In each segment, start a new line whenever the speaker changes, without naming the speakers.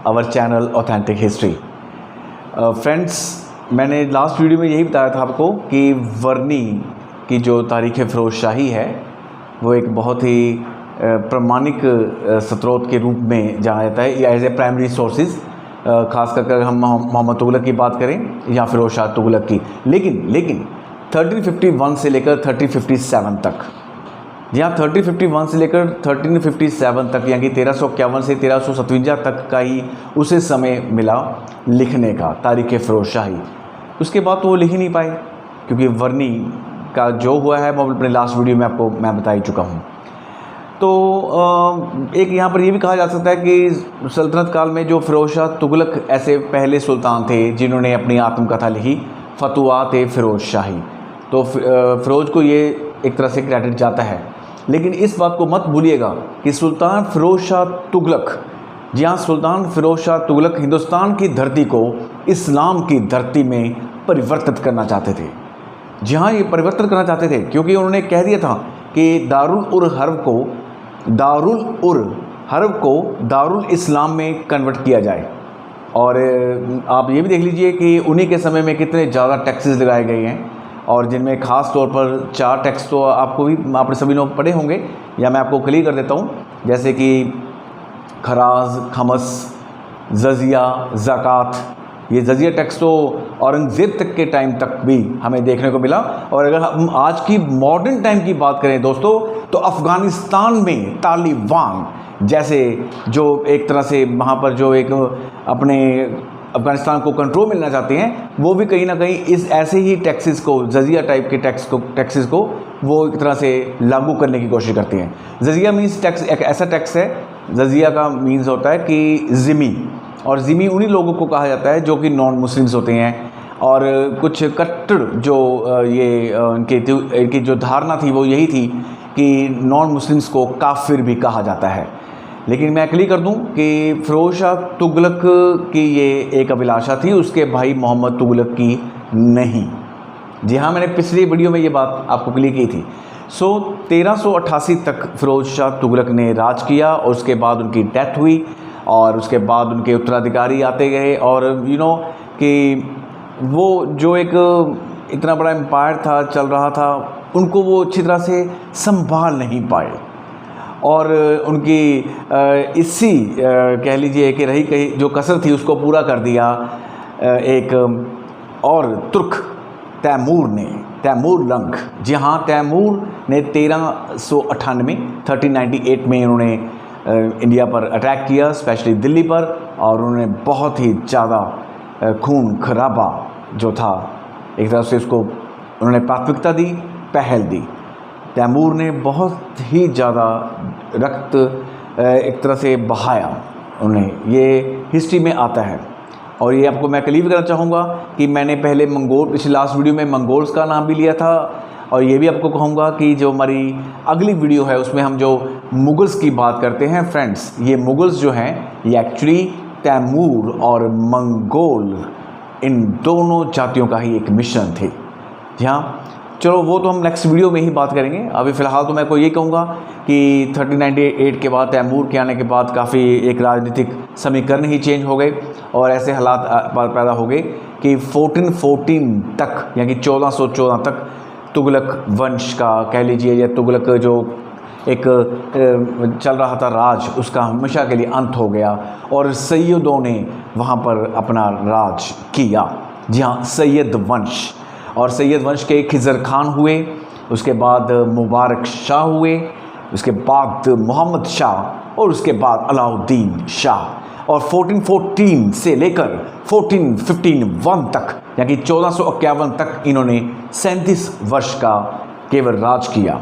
Our channel authentic history. Friends, मैंने last video में यही बताया था आपको कि वर्नी की जो तारीख़ फ़िरोज़ शाही है वो एक बहुत ही प्रामाणिक स्रोत के रूप में जाना जाता है या एज ए प्राइमरी सोर्सेज, ख़ास कर हम मोहम्मद तुगलक की बात करें या फ़िरोज़ शाह तुगलक की। लेकिन 1351 से लेकर 1357 तक, जहाँ 1351 से लेकर 1357 तक यानी कि 1351 से 1357 तक का ही उसे समय मिला लिखने का तारीख़ फ़िरोज़ शाही। उसके बाद तो वो लिख ही नहीं पाए क्योंकि वर्नी का जो हुआ है वो अपने लास्ट वीडियो में आपको मैं बता ही चुका हूँ। तो एक यहाँ पर ये भी कहा जा सकता है कि सल्तनत काल में जो फ़िरोज़ शाह तुगलक ऐसे पहले सुल्तान थे जिन्होंने अपनी आत्मकथा लिखी, फतवात फ़िरोज़ शाही। तो फ़िरोज़ को ये एक तरह से क्रेडिट जाता है। लेकिन इस बात को मत भूलिएगा कि सुल्तान फ़िरोज़ शाह तुगलक, जहाँ सुल्तान फ़िरोज़ शाह तुगलक हिंदुस्तान की धरती को इस्लाम की धरती में परिवर्तित करना चाहते थे। जहाँ ये परिवर्तन करना चाहते थे क्योंकि उन्होंने कह दिया था कि दारुल हर्ब को दारुल इस्लाम में कन्वर्ट किया जाए। और आप ये भी देख लीजिए कि उन्हीं के समय में कितने ज़्यादा टैक्सेस लगाए गए हैं, और जिनमें ख़ास तौर पर 4 टैक्स तो आपने सभी लोग पढ़े होंगे या मैं आपको क्लियर कर देता हूँ, जैसे कि खराज, खमस, जजिया, ज़कात। ये जजिया टैक्स तो औरंगज़ेब तक के टाइम तक भी हमें देखने को मिला। और अगर हम आज की मॉडर्न टाइम की बात करें दोस्तों, तो अफ़गानिस्तान में तालिबान जैसे जो एक तरह से वहाँ पर जो एक अपने अफ़गानिस्तान को कंट्रोल मिलना चाहते हैं, वो भी कहीं ना कहीं इस ऐसे ही टैक्सेस को, जजिया टाइप के टैक्सेस को वो एक तरह से लागू करने की कोशिश करते हैं। जजिया मीन्स टैक्स, एक ऐसा टैक्स है, जजिया का मीन्स होता है कि ज़िमी, और ज़िमी उन्हीं लोगों को कहा जाता है जो कि नॉन मुस्लिम्स होते हैं। और कुछ कट्टर जो इनकी जो धारणा थी वो यही थी कि नॉन मुस्लिम्स को काफिर भी कहा जाता है। लेकिन मैं क्लियर कर दूं कि फ़िरोज़ शाह तुगलक की ये एक अभिलाषा थी, उसके भाई मोहम्मद तुगलक की नहीं। जी हाँ, मैंने पिछली वीडियो में ये बात आपको क्लियर की थी। 1388 तक फ़िरोज़ शाह तुगलक ने राज किया और उसके बाद उनकी डेथ हुई और उसके बाद उनके उत्तराधिकारी आते गए। और कि वो जो एक इतना बड़ा एम्पायर था, चल रहा था, उनको वो अच्छी तरह से संभाल नहीं पाए। और उनकी इसी कह लीजिए कि रही कहीं जो कसर थी उसको पूरा कर दिया एक और तुर्क तैमूर लंग। जी हाँ, तैमूर ने 1398 में उन्होंने इंडिया पर अटैक किया, स्पेशली दिल्ली पर, और उन्होंने बहुत ही ज़्यादा खून खराबा जो था एक तरह से उसको उन्होंने प्राथमिकता दी, पहल दी। तैमूर ने बहुत ही ज़्यादा रक्त एक तरह से बहाया उन्हें, ये हिस्ट्री में आता है। और ये आपको मैं क्लियर करना चाहूँगा कि मैंने पहले पिछले लास्ट वीडियो में मंगोल्स का नाम भी लिया था, और ये भी आपको कहूँगा कि जो हमारी अगली वीडियो है उसमें हम जो मुगल्स की बात करते हैं फ्रेंड्स, ये मुगल्स जो हैं ये एक्चुअली तैमूर और मंगोल इन दोनों जातियों का ही एक मिश्रण थे। जी हाँ, चलो वो तो हम नेक्स्ट वीडियो में ही बात करेंगे। अभी फ़िलहाल तो मैं को ये कहूँगा कि 1398 के बाद, तैमूर के आने के बाद काफ़ी एक राजनीतिक समीकरण ही चेंज हो गए और ऐसे हालात पैदा हो गए कि 1414 तक यानी 1414 तक तुगलक वंश का कह लीजिए या तुगलक जो एक चल रहा था राज, उसका हमेशा के लिए अंत हो गया और सैयदों ने वहाँ पर अपना राज किया। जी हाँ, सैयद वंश। और सैयद वंश के खिज़र खान हुए, उसके बाद मुबारक शाह हुए, उसके बाद मोहम्मद शाह और उसके बाद अलाउद्दीन शाह। और 1414 से लेकर 1451 तक यानी 1451 तक इन्होंने 37 वर्ष का केवल राज किया।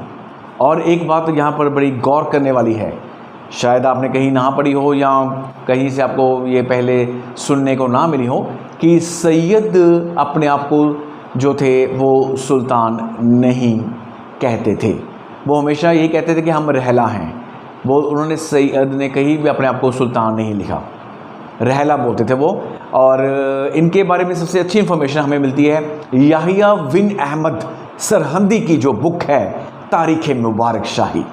और एक बात यहाँ पर बड़ी गौर करने वाली है, शायद आपने कहीं ना पढ़ी हो या कहीं से आपको ये पहले सुनने को ना मिली हो कि सैयद अपने आप को जो थे वो सुल्तान नहीं कहते थे, वो हमेशा यही कहते थे कि हम रहला हैं। वो उन्होंने सैयद ने कहीं भी अपने आप को सुल्तान नहीं लिखा, रहला बोलते थे वो। और इनके बारे में सबसे अच्छी इन्फॉर्मेशन हमें मिलती है याहिया बिन अहमद सरहंदी की जो बुक है तारीख़ मुबारक शाही।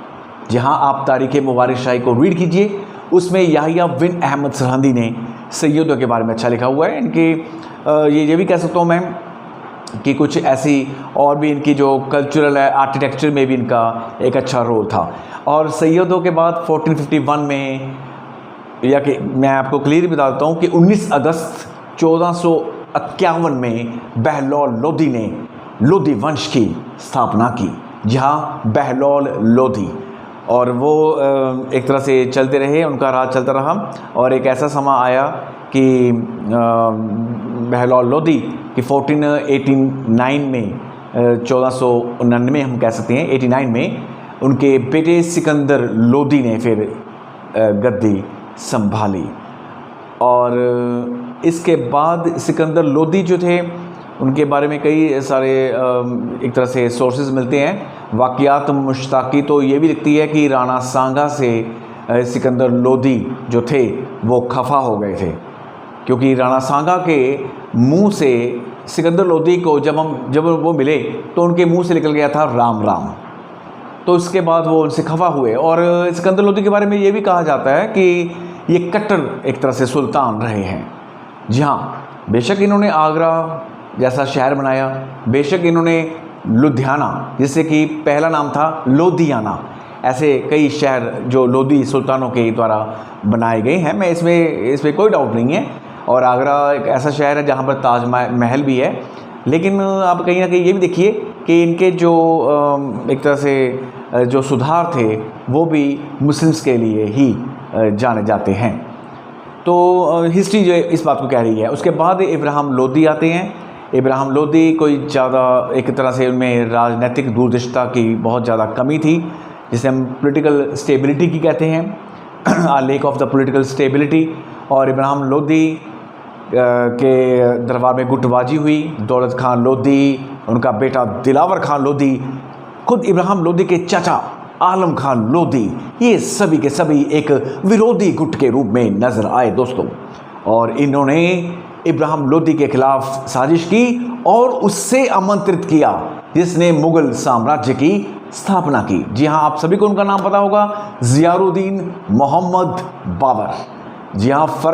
जहां आप तारीख़ मुबारक शाही को रीड कीजिए, उसमें याहिया बिन अहमद सरहंदी ने सैयदों के बारे में अच्छा लिखा हुआ है। इनकी ये भी कह सकता हूँ मैं कि कुछ ऐसी और भी इनकी जो कल्चरल आर्किटेक्चर में भी इनका एक अच्छा रोल था। और सैयदों के बाद 1451 में, या कि मैं आपको क्लियर बता देता हूँ कि 19 अगस्त 1451 में बहलोल लोदी ने लोदी वंश की स्थापना की। जहाँ बहलोल लोदी, और वो एक तरह से चलते रहे, उनका राज चलता रहा। और एक ऐसा समय आया कि बहलोल लोदी कि 1489 में 1499 हम कह सकते हैं, 89 में उनके बेटे सिकंदर लोदी ने फिर गद्दी संभाली। और इसके बाद सिकंदर लोदी जो थे, उनके बारे में कई सारे एक तरह से सोर्सेज मिलते हैं। वाक़ियात मुश्ताकी तो ये भी लिखती है कि राणा सांगा से सिकंदर लोदी जो थे वो खफा हो गए थे, क्योंकि राणा सांगा के मुंह से सिकंदर लोदी को जब वो मिले तो उनके मुंह से निकल गया था राम राम। तो इसके बाद वो उनसे खफा हुए। और सिकंदर लोदी के बारे में ये भी कहा जाता है कि ये कट्टर एक तरह से सुल्तान रहे हैं। जी हाँ, बेशक इन्होंने आगरा जैसा शहर बनाया, बेशक इन्होंने लुधियाना, जिससे कि पहला नाम था लोधियाना, ऐसे कई शहर जो लोदी सुल्तानों के द्वारा बनाए गए हैं, मैं इसमें कोई डाउट नहीं है। और आगरा एक ऐसा शहर है जहाँ पर ताज महल भी है। लेकिन आप कहीं ना कहीं ये भी देखिए कि इनके जो एक तरह से जो सुधार थे वो भी मुस्लिम्स के लिए ही जाने जाते हैं। तो हिस्ट्री जो इस बात को कह रही है। उसके बाद इब्राहिम लोदी आते हैं। इब्राहिम लोदी कोई ज़्यादा एक तरह से उनमें राजनीतिक दूरदर्शिता की बहुत ज़्यादा कमी थी, जिसे हम पॉलिटिकल स्टेबिलिटी की कहते हैं, lake of the political stability. और इब्राहिम लोदी के दरबार में गुटबाजी हुई। दौलत खान लोदी, उनका बेटा दिलावर खान लोदी, खुद इब्राहिम लोदी के चाचा आलम खान लोदी, ये सभी के सभी एक विरोधी गुट के रूप में नज़र आए दोस्तों। और इन्होंने इब्राहिम लोदी के खिलाफ साजिश की और उससे आमंत्रित किया जिसने मुग़ल साम्राज्य की स्थापना की। जी हाँ, आप सभी को उनका नाम पता होगा, ज़ियाउद्दीन मोहम्मद बाबर। जी हाँ, फ़र्क